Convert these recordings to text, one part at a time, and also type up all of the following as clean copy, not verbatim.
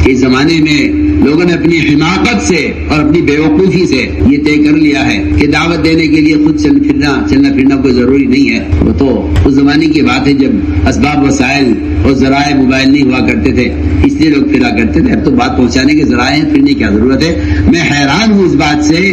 کہ اس زمانے میں لوگوں نے اپنی حماقت سے اور اپنی بیوقوفی سے یہ طے کر لیا ہے کہ دعوت دینے کے لیے خود چلنا پھرنا کوئی ضروری نہیں ہے. وہ تو اس زمانے کی بات ہے جب اسباب وسائل اور ذرائع موبائل نہیں ہوا کرتے تھے، اس لیے لوگ پھرا کرتے تھے. اب تو بات پہنچانے کے ذرائع ہیں، پھرنے کی کیا ضرورت ہے. میں حیران ہوں اس بات سے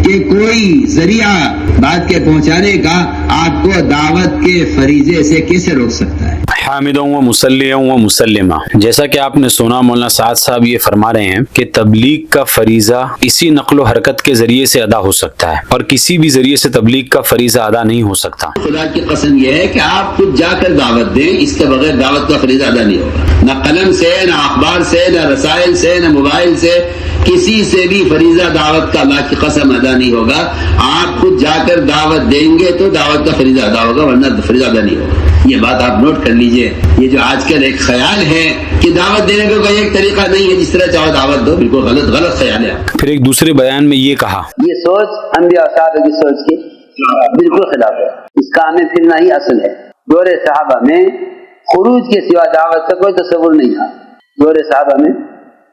کہ کوئی ذریعہ بات کے پہنچانے کا آپ کو دعوت کے فریضے سے کیسے روک سکتا ہے. حامدوں و مسلموں و مسلمہ، جیسا کہ آپ نے سنا مولانا سعد صاحب یہ فرما رہے ہیں کہ تبلیغ کا فریضہ اسی نقل و حرکت کے ذریعے سے ادا ہو سکتا ہے اور کسی بھی ذریعے سے تبلیغ کا فریضہ ادا نہیں ہو سکتا. خدا کی قسم یہ ہے کہ آپ خود جا کر دعوت دیں، اس کے بغیر دعوت کا فریضہ ادا نہیں ہوگا. نہ قلم سے، نہ اخبار سے، نہ رسائل سے، نہ موبائل سے، کسی سے بھی فریضہ دعوت کا اللہ کی قسم ادا نہیں ہوگا. آپ خود جا کر دعوت دیں گے تو دعوت کا فریضہ ادا ہوگا، ورنہ فریضہ ادا نہیں ہوگا. یہ بات آپ نوٹ کر لیجئے. یہ جو آج کل ایک خیال ہے کہ دعوت دینے کا کوئی ایک طریقہ نہیں ہے، جس طرح چاہو دعوت دو، بالکل غلط خیال ہے. پھر ایک دوسرے بیان میں یہ کہا، یہ سوچ انبیاء و صحابہ کی سوچ کے بالکل خلاف ہے. اس کا ہمیں پھرنا ہی اصل ہے. دور صحابہ میں خروج کے سوا دعوت کا کوئی تصور نہیں تھا. دور صحابہ میں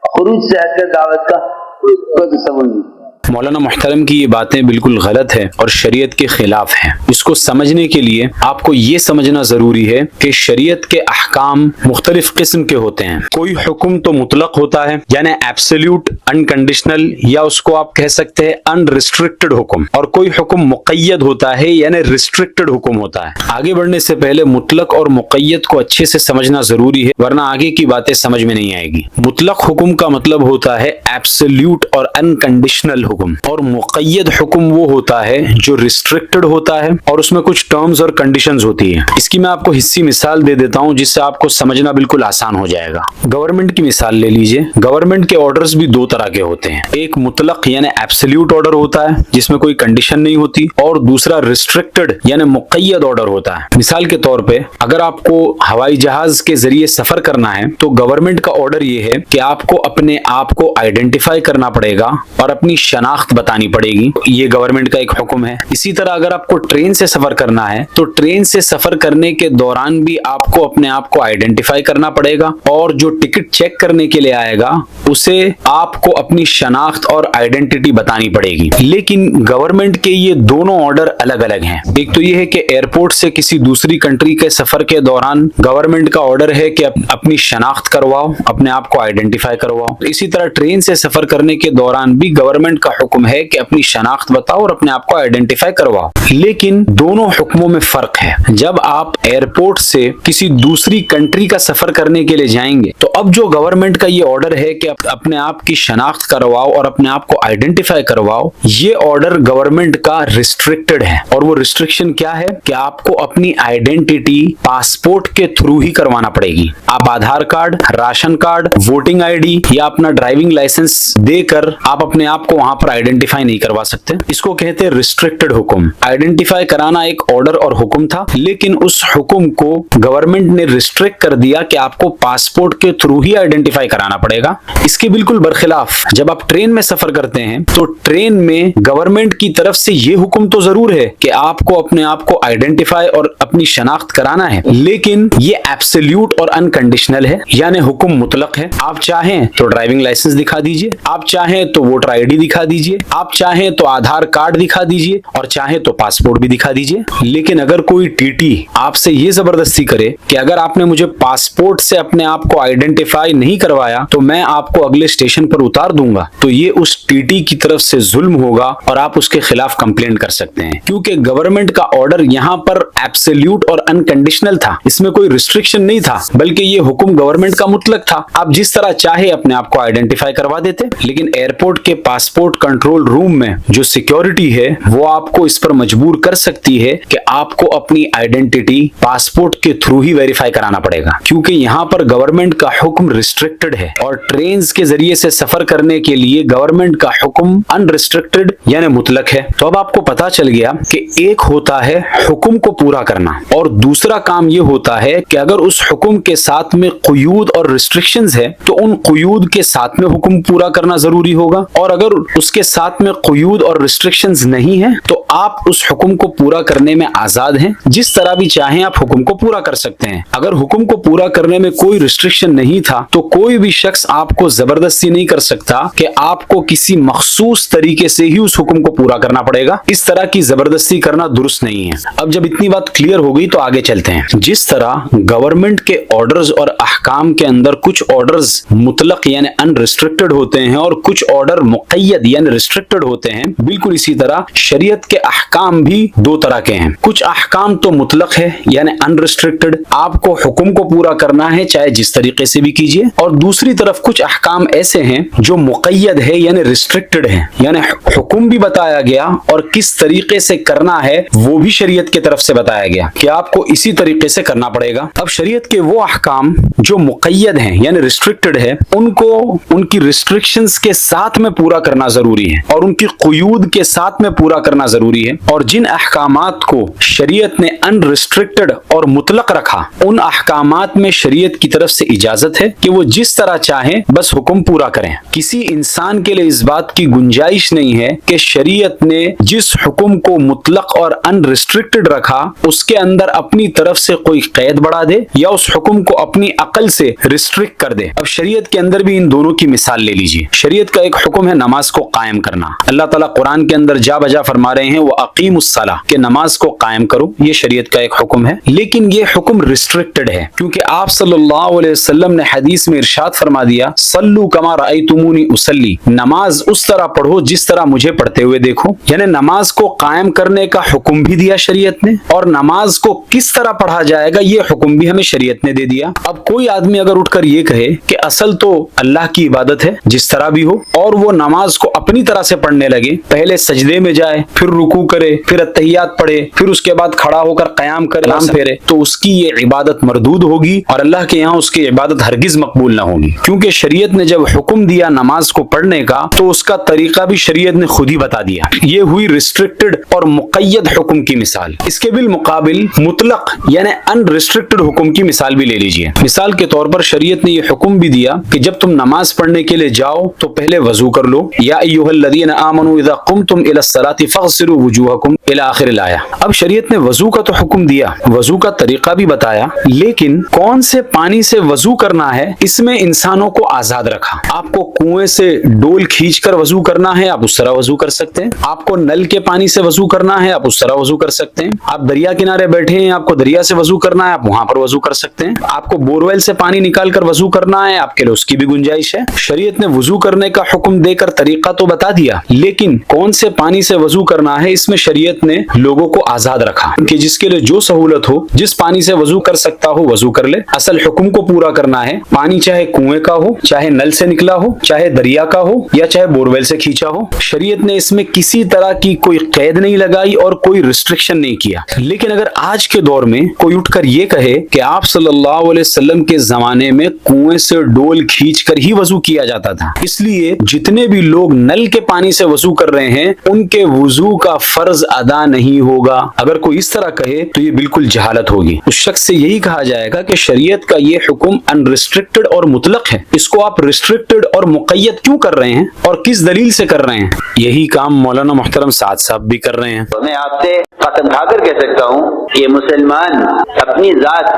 خروج سے ہٹ کر دعوت کا کوئی تصور نہیں. مولانا محترم کی یہ باتیں بالکل غلط ہے اور شریعت کے خلاف ہیں. اس کو سمجھنے کے لیے آپ کو یہ سمجھنا ضروری ہے کہ شریعت کے احکام مختلف قسم کے ہوتے ہیں. کوئی حکم تو مطلق ہوتا ہے، یعنی ایبسلیوٹ انکنڈیشنل، یا اس کو آپ کہہ سکتے ہیں انریسٹرکٹڈ حکم، اور کوئی حکم مقید ہوتا ہے یعنی ریسٹرکٹڈ حکم ہوتا ہے. آگے بڑھنے سے پہلے مطلق اور مقید کو اچھے سے سمجھنا ضروری ہے، ورنہ آگے کی باتیں سمجھ میں نہیں آئے گی. مطلق حکم کا مطلب ہوتا ہے ایبسلیوٹ اور انکنڈیشنل حکم، اور مقید حکم وہ ہوتا ہے جو ریسٹرکٹڈ ہوتا ہے اور اس میں کچھ ٹرمز اور کنڈیشنز ہوتی ہیں. اس کی میں آپ کو حصی مثال دے دیتا ہوں جس سے آپ کو سمجھنا بالکل آسان ہو جائے گا. گورنمنٹ کی مثال لے لیجئے. گورنمنٹ کے آرڈرز بھی دو طرح کے ہوتے ہیں. ایک مطلق یعنی ایبسلیوٹ آرڈر ہوتا ہے جس میں کوئی کنڈیشن نہیں ہوتی، اور دوسرا ریسٹرکٹڈ یعنی مقید آرڈر ہوتا ہے. مثال کے طور پہ اگر آپ کو ہوائی جہاز کے ذریعے سفر کرنا ہے تو گورنمنٹ کا آرڈر یہ ہے کہ آپ کو اپنے آپ کو آئیڈینٹیفائی کرنا پڑے گا اور اپنی شناخت بتانی پڑے گی. یہ گورنمنٹ کا ایک حکم ہے. اسی طرح اگر آپ کو ٹرین سے سفر کرنا ہے تو ٹرین سے سفر کرنے کے دوران بھی آپ کو اپنے آپ کو آئیڈینٹیفائی کرنا پڑے گا، اور جو ٹکٹ چیک کرنے کے لیے آئے گا اسے آپ کو اپنی شناخت اور آئیڈینٹی بتانی پڑے گی. لیکن گورنمنٹ کے یہ دونوں آرڈر الگ الگ ہیں. ایک تو یہ ہے کہ ایئرپورٹ سے کسی دوسری کنٹری کے سفر کے دوران گورنمنٹ کا آرڈر ہے کہ اپنی شناخت کرواؤ، اپنے آپ کو آئیڈینٹیفائی کرواؤ. اسی طرح ٹرین سے سفر کرنے کے دوران بھی گورنمنٹ کا حکم ہے کہ اپنی شناخت بتاؤ اور اپنے آپ کو آئیڈینٹیفائی کرواؤ. لیکن دونوں حکموں میں فرق ہے. جب آپ ایئرپورٹ سے کسی دوسری کنٹری کا سفر کرنے کے لیے جائیں گے تو اب جو گورنمنٹ کا یہ آرڈر ہے کہ اپنے آپ کی شناخت کرواؤ اور اپنے آپ کو آئیڈینٹیفائی کرواؤ، یہ آرڈر گورنمنٹ کا ریسٹرکٹڈ ہے. اور وہ ریسٹرکشن کیا ہے کہ آپ کو اپنی آئیڈینٹی پاسپورٹ کے تھرو ہی کروانا پڑے گی. آپ Aadhaar card, ration card, voting I D یا اپنا ڈرائیونگ لائسنس دے کر آپ اپنے آپ کو وہاں پر آئیڈینٹیفائی نہیں کروا سکتے. اس کو کہتے ہیں ریسٹرکٹڈ حکم. آئیڈینٹیفائی کرانا ایک آرڈر اور حکم تھا، لیکن اس حکم کو گورنمنٹ نے ریسٹرکٹ کر دیا کہ آپ کو پاسپورٹ کے تھرو ہی آئیڈینٹیفائی کرانا پڑے گا. اس کے بالکل برخلاف جب آپ ٹرین میں سفر کرتے ہیں تو ٹرین میں گورنمنٹ کی طرف سے یہ حکم تو ضرور ہے کہ آپ کو اپنے آپ کو آئیڈینٹیفائی اور اپنی شناخت کرانا ہے، لیکن یہ ایبسلیوٹ اور انکنڈیشنل ہے، یعنی حکم مطلق ہے. آپ چاہیں تو ڈرائیونگ لائسنس دکھا دیجئے، آپ چاہیں تو ووٹر آئی ڈی دکھا دیجئے، آپ چاہیں تو آدھار کارڈ دکھا دیجئے، اور چاہیں تو پاسپورٹ بھی دکھا دیجئے. لیکن اگر کوئی ٹی ٹی آپ سے یہ زبردستی کرے کہ اگر آپ نے مجھے پاسپورٹ سے اپنے آپ کو آئیڈینٹیفائی نہیں کروایا تو میں آپ کو اگلے اسٹیشن پر اتار دوں گا، تو یہ اس ٹی ٹی کی طرف سے ظلم ہوگا اور آپ اس کے خلاف کمپلین کر سکتے ہیں. کیونکہ گورنمنٹ کا آرڈر یہاں پر ایبسلیوٹ اور انکنڈیشنل تھا، اس میں کوئی ریسٹرکشن نہیں تھا، بلکہ یہ حکم گورنمنٹ کا مطلق تھا. آپ جس طرح چاہے اپنے آپ کو آئیڈینٹیفائی کروا دیتے. لیکن ایئرپورٹ کے پاسپورٹ کنٹرول روم میں جو سیکیورٹی ہے وہ آپ کو اس پر مجبور کر سکتی ہے کہ آپ کو اپنی آئیڈینٹی پاسپورٹ کے تھرو ہی ویریفائی کرانا پڑے گا، کیونکہ یہاں پر گورنمنٹ کا حکم ریسٹرکٹڈ ہے اور ٹرینز کے ذریعے سے سفر کرنے کے لیے گورنمنٹ کا حکم انریسٹرکٹڈ یعنی مطلق ہے. تو اب آپ کو پتا چل گیا کہ ایک ہوتا ہے حکم کو پورا کرنا اور دوسرا کام یہ ہوتا ہے کہ اگر اس حکم کے ساتھ میں قیود اور ریسٹرکشنز ہے تو ان قیود کے ساتھ میں حکم پورا کرنا ضروری ہوگا، اور اگر اس کے ساتھ میں قیود اور ریسٹرکشنز نہیں ہیں تو آپ اس حکم کو پورا کرنے میں آزاد ہیں، جس طرح بھی چاہیں آپ حکم کو پورا کر سکتے ہیں۔ اگر حکم کو پورا کرنے میں کوئی ریسٹرکشن نہیں تھا تو کوئی بھی شخص آپ کو زبردستی نہیں کر سکتا کہ آپ کو کسی مخصوص طریقے سے ہی اس حکم کو پورا کرنا پڑے گا۔ اس طرح کی زبردستی کرنا درست نہیں ہے۔ اب جب اتنی بات کلیئر ہو گئی تو آگے چلتے ہیں۔ جس طرح گورنمنٹ کے آرڈرز اور احکام کے اندر کچھ آرڈرز مطلق یعنی ان ریسٹرکٹڈ ہوتے ہیں اور کچھ آرڈر مقید یعنی ریسٹرکٹڈ ہوتے ہیں، بالکل اسی طرح شریعت کے احکام بھی دو طرح کے ہیں۔ کچھ احکام تو مطلق ہے یعنی ان ریسٹرکٹڈ، آپ کو حکم کو پورا کرنا ہے چاہے جس طریقے سے بھی کیجیے، اور دوسری طرف کچھ احکام ایسے ہیں جو مقید ہے یعنی ریسٹرکٹڈ ہے، یعنی حکم بھی بتایا گیا اور کس طریقے سے کرنا ہے وہ بھی شریعت کی طرف سے بتایا گیا کہ آپ کو اسی طریقے سے کرنا پڑے گا۔ اب شریعت کے وہ احکام جو مقید ہیں یعنی ریسٹرکٹڈ ہے، ان کو ان کی ریسٹرکشنز کے ساتھ میں پورا کرنا ضروری ہے اور ان کی قیود کے ساتھ میں پورا کرنا ضروری ہے، اور جن احکامات کو شریعت نے ان ریسٹرکٹڈ اور مطلق رکھا ان احکامات میں شریعت کی طرف سے اجازت ہے کہ وہ جس طرح چاہیں بس حکم پورا کریں۔ کسی انسان کے لیے اس بات کی گنجائش نہیں ہے کہ شریعت نے جس حکم کو مطلق اور ان ریسٹرکٹڈ رکھا اس کے اندر اپنی طرف سے کوئی قید بڑھا دے یا اس حکم کو اپنی عقل سے ریسٹرکٹ کر دے۔ اب شریعت کے اندر بھی ان دونوں کی مثال لے لیجیے۔ شریعت کا ایک حکم ہے نماز کو قائم کرنا۔ اللہ تعالیٰ قرآن کے اندر جا بجا فرما رہے ہیں وَأَقِيمُوا الصَّلَاةَ کہ نماز کو قائم کرو، یہ شریعت کا ایک حکم ہے، لیکن یہ حکم ریسٹرکٹڈ ہے کیونکہ آپ صلی اللہ علیہ وسلم نے حدیث میں ارشاد فرما دیا صلوا کما رأیتمونی اصلی، نماز اس طرح پڑھو جس طرح مجھے پڑھتے ہوئے دیکھو، یعنی نماز کو قائم کرنے کا حکم بھی دیا شریعت نے اور نماز کو کس طرح پڑھا جائے گا یہ حکم بھی ہمیں شریعت نے دے دیا۔ اب کوئی آدمی اگر اٹھ کر یہ کہے کہ اصل تو اللہ کی عبادت ہے جس طرح بھی ہو، اور وہ نماز کو اپنی طرح سے پڑھنے لگے، پہلے سجدے میں جائے، پھر رکوع کرے، پھر اتحیات پڑھے، پھر اس کے بعد کھڑا ہو کر قیام کرے، سلام پھیرے، تو اس کی یہ عبادت مردود ہوگی اور اللہ کے یہاں اس کی عبادت ہرگز مقبول نہ ہوگی، کیونکہ شریعت نے جب حکم دیا نماز کو پڑھنے کا تو اس کا طریقہ بھی شریعت نے خود ہی بتا دیا۔ یہ ہوئی ریسٹرکٹڈ اور مقید حکم کی مثال۔ اس کے بالمقابل مطلق یعنی ان ریسٹرکٹڈ حکم کی مثال بھی لے لیجئے۔ مثال کے طور پر شریعت نے یہ حکم بھی دیا کہ جب تم نماز پڑھنے کے لیے جاؤ تو پہلے وضو کر لو، یا ایھا الذین آمنوا اذا قمتم الی الصلاۃ فاغسلوا وجوہکم الی آخر الآیہ۔ اب شریعت نے وضو کا تو حکم دیا، وضو کا طریقہ بھی بتایا، لیکن کون سے پانی سے وضو کرنا ہے اس میں انسانوں کو آزاد رکھا۔ آپ کو کنویں سے ڈول کھینچ کر وضو کرنا ہے آپ اس طرح وضو کر سکتے ہیں، آپ کو نل کے پانی سے وضو کرنا ہے آپ اس طرح وضو کر سکتے ہیں، آپ دریا کنارے بیٹھے ہیں آپ کو دریا سے وضو کرنا ہے آپ وہاں پر وضو کر سکتے ہیں، آپ کو بورویل سے پانی نکال کر وضو کرنا ہے آپ کے لیے اس کی بھی گنجائش ہے۔ شریعت نے وضو کرنے کا حکم دے کر طریقہ تو بتا دیا، لیکن کون سے پانی سے وضو کرنا ہے اس میں شریعت نے لوگوں کو آزاد رکھا کہ جس کے لیے جو سہولت ہو، جس پانی سے وضو کر سکتا ہو وضو کر لے۔ اصل حکم کو پورا کرنا ہے، پانی چاہے کنویں کا ہو، چاہے نل سے نکلا ہو، چاہے دریا کا ہو یا چاہے بورویل سے کھینچا ہو، شریعت نے اس میں کسی طرح کی کوئی قید نہیں لگائی اور کوئی ریسٹرکشن نہیں کیا۔ لیکن اگر آج کے دور میں کوئی اٹھ کر یہ کہے کہ آپ صلی اللہ علیہ وسلم کے زمانے میں کنویں سے ڈول کھینچ کر ہی وضو کیا جاتا تھا، اس لیے جتنے بھی لوگ نل کے پانی سے وضو کر رہے ہیں ان کے وضو کا فرض ادا نہیں ہوگا، اگر کوئی اس طرح کہے تو یہ بالکل جہالت ہوگی۔ اس شخص سے یہی کہا جائے گا کہ شریعت کا یہ حکم ان ریسٹرکٹڈ اور مطلق ہے، اس کو آپ ریسٹرکٹڈ اور مقید کیوں کر رہے ہیں اور کس دلیل سے کر رہے ہیں؟ یہی کام مولانا محترم سعد صاحب بھی کر رہے ہیں۔ میں آپ سے قسم کھا کر کہہ سکتا ہوں کہ مسلمان اپنی ذات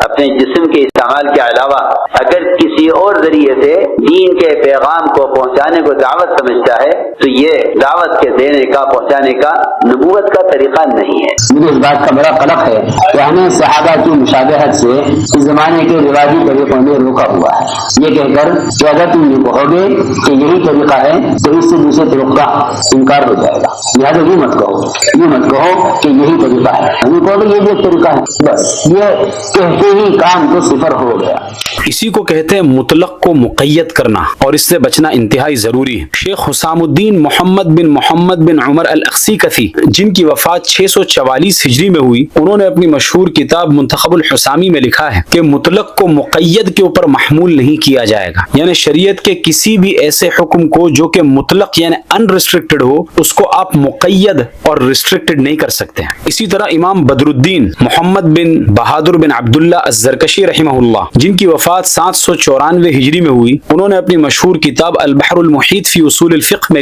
اپنے جسم کے استعمال کے علاوہ اگر کسی اور ذریعے سے دین کے پیغام کو پہنچانے کو دعوت سمجھتا ہے تو یہ دعوت کے دینے کا پہنچانے کا نبوت کا طریقہ نہیں ہے۔ مجھے اس بات کا بڑا قلق ہے کہ ہمیں صحابہ کی مشابہت سے اس زمانے کے رواجی طریقوں میں روکا ہوا ہے، یہ کہہ کر کہ اگر تم یہ کہو گے کہ یہی طریقہ ہے تو اس سے دوسرے طرق کا انکار ہو جائے گا، لہٰذا یہ مت کہو کہ یہی طریقہ ہے، ہم کہو گے یہ بھی ایک طریقہ ہے، بس یہ کہتے ہی کام تو صفر ہو گیا۔ اسی کو کہتے ہیں مطلق کو مقید کرنا، اور اس سے بچنا انتہائی ضروری ہے۔ شیخ حسام الدین محمد بن عمر الاقصی جن کی وفات 644 ہجری میں ہوئی، انہوں نے اپنی مشہور کتاب منتخب الحسامی میں لکھا ہے کہ مطلق کو مقید کے اوپر محمول نہیں کیا جائے گا، یعنی شریعت کے کسی بھی ایسے حکم کو جو کہ مطلق یعنی ان ریسٹرکٹڈ ہو اس کو آپ مقید اور ریسٹرکٹڈ نہیں کر سکتے ہیں۔ اسی طرح امام بدر الدین محمد بن بہادر بن عبداللہ الزرکشی رحمہ اللہ جن کی وفات 794 ہجری میں ہوئی، انہوں نے اپنی مشہور کتاب البحر المحیط فی اصول الفقہ میں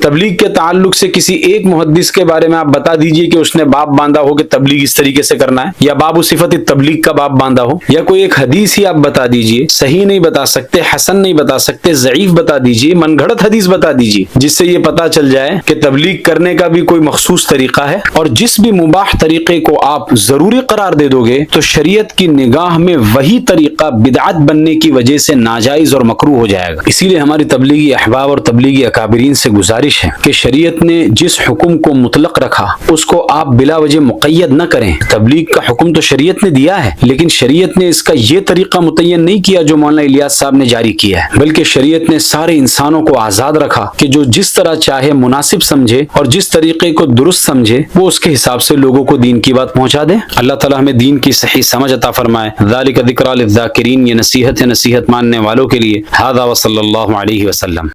تبلیغ کے تعلق سے کسی ایک محدث کے بارے میں آپ بتا دیجئے کہ اس نے باب باندھا ہو کہ تبلیغ اس طریقے سے کرنا ہے، یا باب صفت التبلیغ کا باب باندھا ہو، یا کوئی ایک حدیث ہی آپ بتا دیجئے. صحیح نہیں بتا سکتے، حسن نہیں بتا سکتے، ضعیف بتا دیجئے، من گھڑت حدیث بتا دیجئے، جس سے یہ پتا چل جائے کہ تبلیغ کرنے کا بھی کوئی مخصوص طریقہ ہے. اور جس بھی مباح طریقے کو آپ ضروری قرار دے دو گے تو شریعت کی نگاہ میں وہی طریقہ بدعت بننے کی وجہ سے ناجائز اور مکروہ ہو جائے گا. اسی لیے ہماری تبلیغی احباب اور تبلیغی اکابرین سے گزارش ہے کہ شریعت نے جس حکم کو مطلق رکھا اس کو آپ بلا وجہ مقید نہ کریں. تبلیغ کا حکم تو شریعت نے دیا ہے، لیکن شریعت نے اس کا یہ طریقہ متعین نہیں کیا جو مولانا الیاس صاحب نے جاری کیا ہے، بلکہ شریعت نے سارے انسانوں کو آزاد رکھا کہ جو جس طرح چاہے مناسب سمجھے اور جس طریقے کو درست سمجھے وہ اس کے حساب سے لوگوں کو دین کی بات پہنچا دے. اللہ تعالیٰ ہمیں دین کی صحیح سمجھ عطا فرمائے. ذالک ذکریٰ للذاکرین، یہ نصیحت ہے نصیحت ماننے والوں کے لیے. ھذا وصلی اللہ علیہ وسلم.